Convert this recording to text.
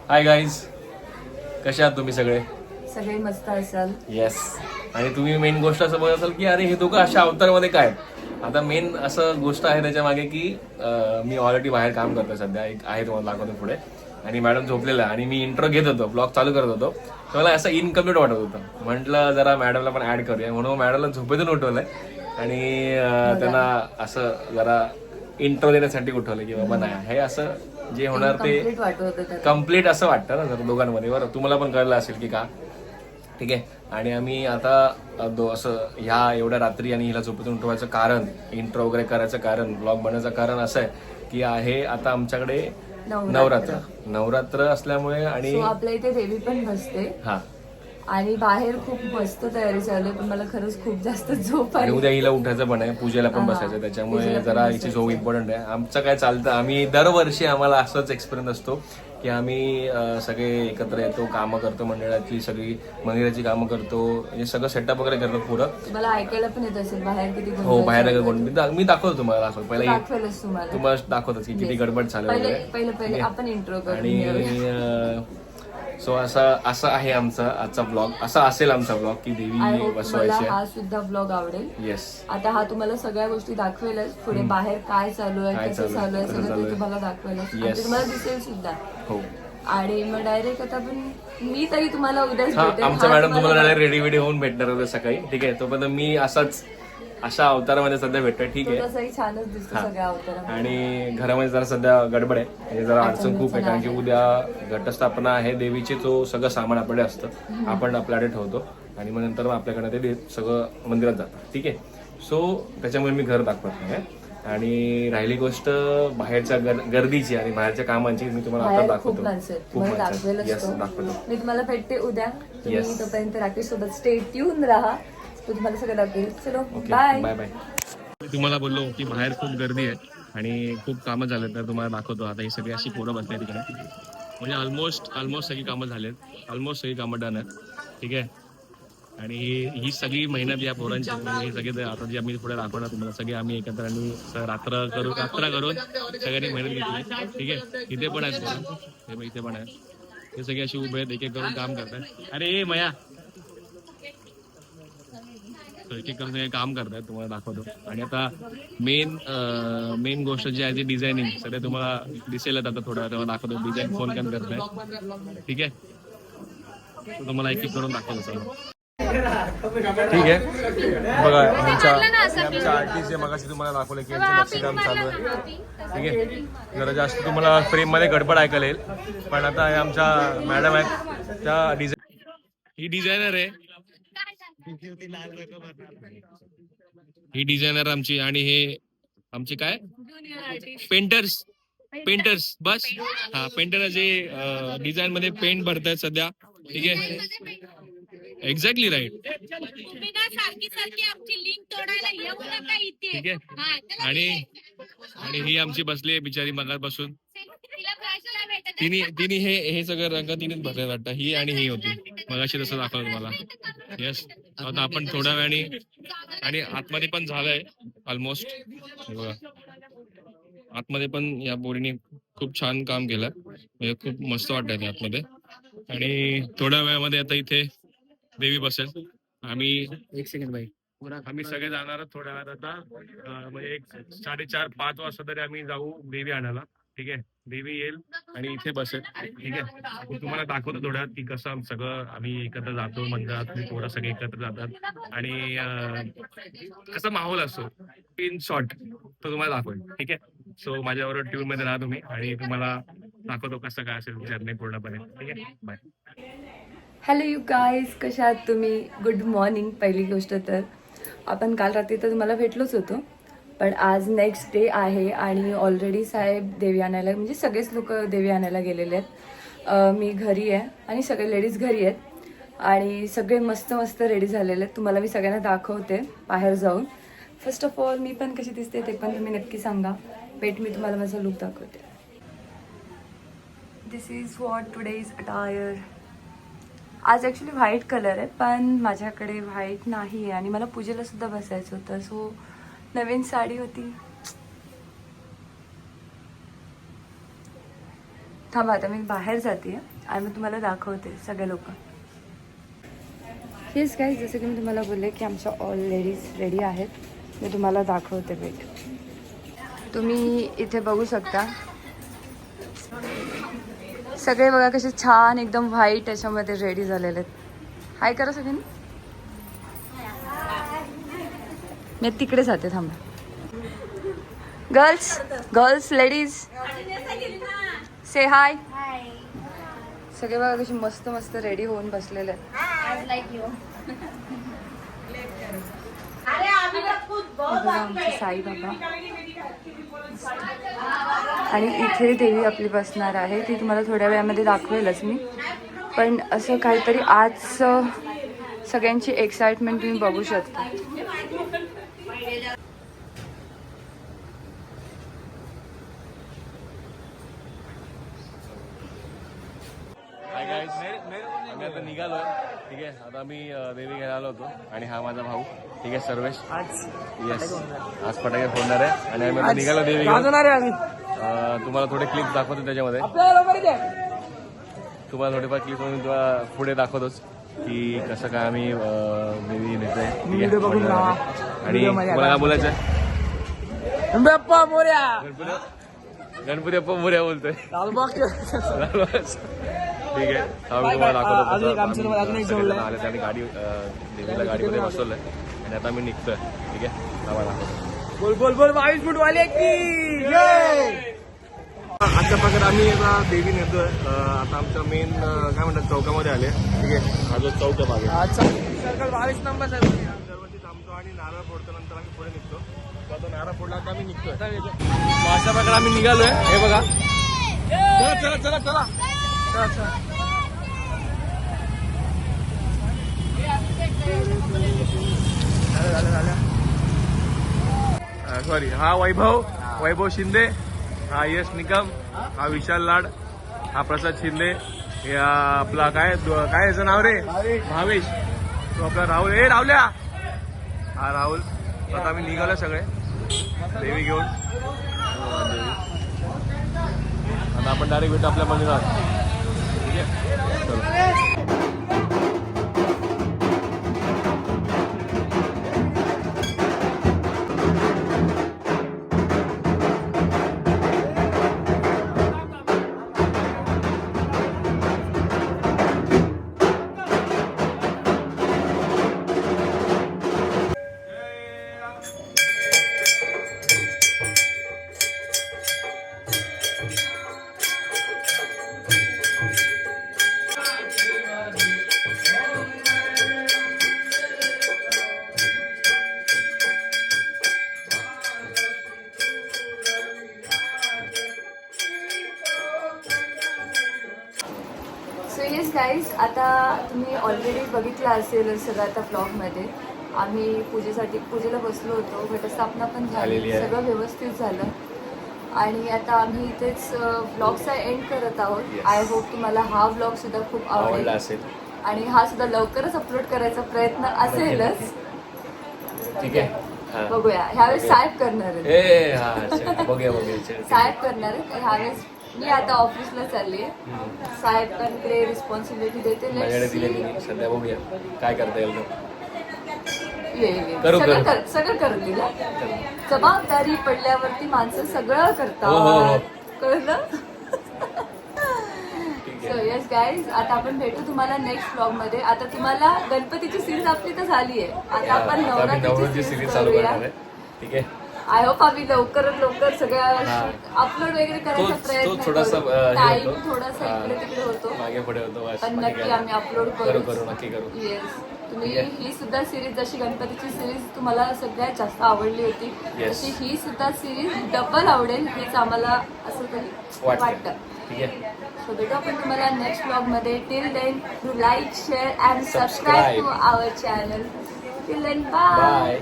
Hi guys, कसे आहात तुम्ही सगळे? सगळे मस्त असाल. येस. आणि तुम्ही मेन गोष्ट असं बघत असाल की अरे हे दोघं अशा अवतारमध्ये काय. आता मेन असं गोष्ट आहे त्याच्या मागे की मी ऑलरेडी बाहेर काम करतो सध्या, एक आहे तुम्हाला दाखवतो पुढे. आणि मॅडम झोपलेला आणि मी इंट्रो घेत होतो, ब्लॉग चालू करत होतो, तर मला असं इनकम्प्लीट वाटत होतं. म्हटलं जरा मॅडमला पण ऍड करूया, म्हणून मॅडमला झोपेतून उठवलंय आणि त्यांना असं जरा इंट्रो देण्यासाठी उठवलं की बाबा नाही हे असं जे होणार ते कंप्लीट वाटत होतं त्यात. कम्प्लीट असं वाटतं ना जर दोघांमध्ये. बरं तुम्हाला पण कळलं असेल की का. ठीक आहे. आणि आम्ही आता असं ह्या एवढ्या रात्री आणि हिला झोपेतून उठवायचं कारण, इंट्रो वगैरे करायचं कारण, ब्लॉग बनवायचं कारण असं आहे की आहे आता आमच्याकडे नवरात्र असल्यामुळे. आणि आपल्या इथे देवी पण बसते. हा. आणि बाहेर खूप मस्त तयारी चालू आहे, पण मला खरंच खूप जास्त झोप आणि आली. उद्या हिला उठायचं पण आहे, पूजेला पण बसायचं, त्याच्यामुळे जरा हिची झोप इम्पॉर्टंट आहे. आमचं काय चालतं, आम्ही दरवर्षी आम्हाला असंच एक्सपिरियन्स असतो की आम्ही सगळे एकत्र येतो, कामं करतो, मंडळाची सगळी मंदिराची कामं करतो, म्हणजे सगळं सेटअप वगैरे करतो पुढं. तुम्हाला ऐकायला पण येत असेल बाहेर किती हो, बाहेर मी दाखवतो तुम्हाला. पहिला तुम्हाला दाखवतोच की किती गडबड चालू पहिले आपण इंट्रो करू. आणि सो असं आहे आमचा आजचा ब्लॉग, असा असेल आमचा ब्लॉग की देवी बसवायची. हा सुद्धा ब्लॉग आवडेल. येस. आता हा तुम्हाला सगळ्या गोष्टी दाखवेलच, पुढे बाहेर काय चालू आहे, कसं चालू आहे, सगळं ते तुम्हाला दाखवेलच. आणि तुम्हाला दिसेल सुद्धा. हो. आणि मग डायरेक्ट आता पण मी तरी तुम्हाला उद्याच आमचा मॅडम तुम्हाला डायरेक्ट रेडी वेडी होऊन भेटणार होते सकाळी. ठीक आहे. तोपर्यंत मी अशा अवतारामध्ये सध्या भेटतोय. ठीक आहे. तसंही छानच दिसतो सगळ्या अवतारामध्ये. आणि घरामध्ये जरा सध्या गडबड आहे, म्हणजे जरा अडचण खूप आहे, कारण की उद्या घटस्थापना आहे देवीची. तो सगळं सामान आपल्याकडे असतं, आपण आपल्याकडे ठेवतो आणि मग नंतर आपल्याकडे ते सगळं मंदिरात जातं. ठीक आहे. सो त्याच्यामुळे मी घर दाखवत नाही. आणि राहिली गोष्ट बाहेरच्या गर्दीची आणि बाहेरच्या कामांची, मी तुम्हाला आता दाखवतो. दाखवतो. मी तुम्हाला भेटते उद्या. तुम्ही तोपर्यंत राकेश सोबत स्टे ट्यून राहा, तो तुम्हाला सगळं दाखवेल. चलो बाय बाय बाय. मी तुम्हाला बोललो की बाहेर खूप गर्दी आहे आणि खूप कामं झालेत, तर तुम्हाला दाखवतो. आता ही सगळी अशी पोरं बसली तिकडे, म्हणजे ऑलमोस्ट सगळी कामं झालेत, ऑलमोस्ट सगळी कामं डन आहेत. ठीक आहे. आणि ही सगळी मेहनत या पोरांची, हे सगळे आता जे आम्ही पुढे दाखवणार तुम्हाला, सगळे आम्ही एकत्र आणि रात्र करून सगळ्यांनी मेहनत घेतली. ठीक आहे. इथे पण आहेत पोरं, इथे पण आहेत, हे सगळे अशी उभे आहेत, एक एक करून काम करतात. अरे मया एक एक करून काम करतात, तुम्हाला दाखवतो. आणि आता मेन गोष्ट जी आहे ती डिझायनिंग, सगळं तुम्हाला दिसेलच आता थोड्या वेळा दाखवतो. डिझाईन फोन कॅन करताय. ठीक आहे. तुम्हाला एक एक करून दाखवतो. ठीक आहे. बघा आमच्या आर्टिस्ट मगाशी तुम्हाला दाखवलं की यांचं नक्षीकाम चालू आहे. ठीक आहे. जरा जास्त तुम्हाला फ्रेम मध्ये गडबड ऐकायला येईल, पण आता आमच्या मॅडम आहेत त्या ही डिझायनर आहे, ही डिझायनर आमची. आणि हे आमचे काय पेंटर्स बस. हा, पेंटर जे डिझाईन मध्ये पेंट भरतायत सध्या. ठीक आहे. Exactly right. ठीक आहे. आणि ही आमची बसली आहे बिचारी मगापासून. तिने हे सगळं रंग तिनेच भरले वाटतं, ही आणि ही होती मगाशी, तसं दाखवलं तुम्हाला. येस. आता आपण थोड्या वेळाने, आणि आतमध्ये पण झालंय ऑलमोस्ट. आतमध्ये पण या पोरीने खूप छान काम केलं, म्हणजे खूप मस्त वाटतंय आतमध्ये. आणि थोड्या वेळामध्ये आता इथे देवी बसेल. आम्ही एक सेकंड बाई, आम्ही सगळे जाणार थोड्या वेळात आता, म्हणजे एक 4:30-5 वाजता तरी आम्ही जाऊ देवी आणायला. ठीक आहे. देवी येईल आणि इथे बसेल. ठीक आहे. मी तुम्हाला दाखवतो थोड्यात की कसं सगळं आम्ही एकत्र जातो मंदिरात, पोरं सगळे एकत्र जातात आणि कसा माहोल असतो इन शॉर्ट तो तुम्हाला दाखवेल. ठीक आहे. सो माझ्याबरोबर ट्यून मध्ये राहा तुम्ही, आणि तुम्हाला दाखवतो कसं काय असेल जर्नी पूर्णपणे. ठीक आहे. बाय. हॅलो यू गाईज, कशा आहात तुम्ही? Good morning. पहिली गोष्ट तर आपण काल रात्री तर तुम्हाला भेटलोच होतो, पण आज नेक्स्ट डे आहे आणि ऑलरेडी साहेब देवी आणायला, म्हणजे सगळेच लोक देवी आणायला गेलेले आहेत. मी घरी आहे आणि सगळे लेडीज घरी आहेत आणि सगळे मस्त मस्त रेडी झालेले आहेत. तुम्हाला मी सगळ्यांना दाखवते बाहेर जाऊन. फर्स्ट ऑफ ऑल मी पण कशी दिसते ते पण तुम्ही नक्की सांगा. वेट, मी तुम्हाला माझा लुक दाखवते. This is what today is attire. आज ॲक्च्युली व्हाईट कलर आहे, पण माझ्याकडे व्हाईट नाही आहे आणि मला पूजेला सुद्धा बसायचं होतं. सो नवीन साडी होती थांबा आता मी बाहेर जाते आणि मग तुम्हाला दाखवते सगळे लोक. हेच काय जसं की मी तुम्हाला बोलले की आमच्या ऑल लेडीज रेडी आहेत. मी तुम्हाला दाखवते वेट. तुम्ही इथे बघू शकता सगळे बघा कसे छान एकदम व्हाईट याच्यामध्ये रेडी झालेले आहेत. हाय करा सगळ्यांनी. मी तिकडे जाते थांबा. गर्ल्स लेडीज से हाय. सगळे बघा कशी मस्त मस्त रेडी होऊन बसलेले आहेत. आमचे साईबाबा आणि इथे देवी आपली बसणार आहे. ती तुम्हाला थोड्या वेळामध्ये दाखवेलच मी. पण असं काहीतरी आज सगळ्यांची एक्साइटमेंट तुम्ही बघू शकता. हाय गाईज, आम्ही आता निघालोय. ठीक आहे, आता आम्ही देवी घ्यायला आलो होतो आणि हा माझा भाऊ. ठीक आहे सर्वेश. येस, आज फटाके फोडणार आहे आणि आम्ही आता निघालो देवी घेऊन. तुम्हाला थोडे क्लिप दाखवतो त्याच्यामध्ये. तुम्हाला थोडेफार क्लिप तुम्हाला पुढे दाखवतोच की कसं काय आम्ही देवी नेतोय. आणि तुम्हाला काय बोलायचं आहे? गणपती बाप्पा मोरया बोलतोय. ठीक आहे, आम्ही तुम्हाला दाखवतो. आले त्याने गाडी देवीला गाडीमध्ये बसवलंय आणि आता आम्ही निघतोय. ठीक आहे, आम्हाला दाखवतो. बोल 22 फूट वाले की अशा प्रकारे आम्ही आता देवी नेतोय. आता आमच्या मेन काय म्हणतात चौकामध्ये आले. ठीक आहे, हा जो चौक आहे मागे सर्कल 22 नंबर दरवर्षी थांबतो आणि नारळ फोडतो. नंतर आम्ही पुढे निघतो. तो नारळ फोडला आता आम्ही निघतोय. अशा प्रकारे आम्ही निघालोय. हे बघा, चला चला चला चला चला. सॉरी, हा वैभव शिंदे, हा यश निकम, हा विशाल लाड, हा प्रसाद शिंदे, हे आपला काय याचं नाव रे भावेश, तो आपला राहुल. राहुल्या, हा राहुल. आता आम्ही निघालो सगळे देवी घेऊन. आता आपण डायरेक्ट भेटू आपल्या मंदिरात. ठीक आहे, चलो. सो येस गाईज, आता तुम्ही ऑलरेडी बघितलं असेल सगळं आता ब्लॉगमध्ये. आम्ही पूजेला बसलो होतो. घटस्थापना पण झाली, सगळं व्यवस्थित झालं आणि आता आम्ही इथेच ब्लॉगचा एंड करत आहोत. आय होप तुम्हाला हा ब्लॉग सुद्धा खूप आवडला असेल आणि हा सुद्धा लवकरच अपलोड करायचा प्रयत्न असेलच. ठीक आहे, बघूया. ह्यावेळेस साहेब करणार आहे. साहेब करणार आहे ह्यावेळेस. मी आता ऑफिसला चालली आहे. साहेबांकडे रिस्पॉन्सिबिलिटी देते. सध्या बघूया काय करता येईल. सगळं करत दिलं. जबाबदारी पडल्यावरती माणसं सगळं करतात, कळलं. सो येस गाईज, आता आपण भेटू तुम्हाला नेक्स्ट ब्लॉग मध्ये. आता तुम्हाला गणपतीची सिरीज आपली तर झाली आहे. आता आपण नवरात्रीची सिरीज करूया. ठीक आहे, आय होप आम्ही लवकर सगळ्या अपलोड वगैरे करायचा प्रयत्न करू. टाइम थोडासा इकडे तिकडे होतो पण नक्की आम्ही अपलोड करू. येस, तुम्ही ही सुद्धा सिरीज, जशी गणपतीची सिरीज तुम्हाला सगळ्यात जास्त आवडली होती तशी ही सुद्धा सिरीज डबल आवडेल हेच आम्हाला असं तरी वाटतं. सो भेटू आपण तुम्हाला नेक्स्ट ब्लॉग मध्ये. Till then do like, share and subscribe to our channel. Till then bye.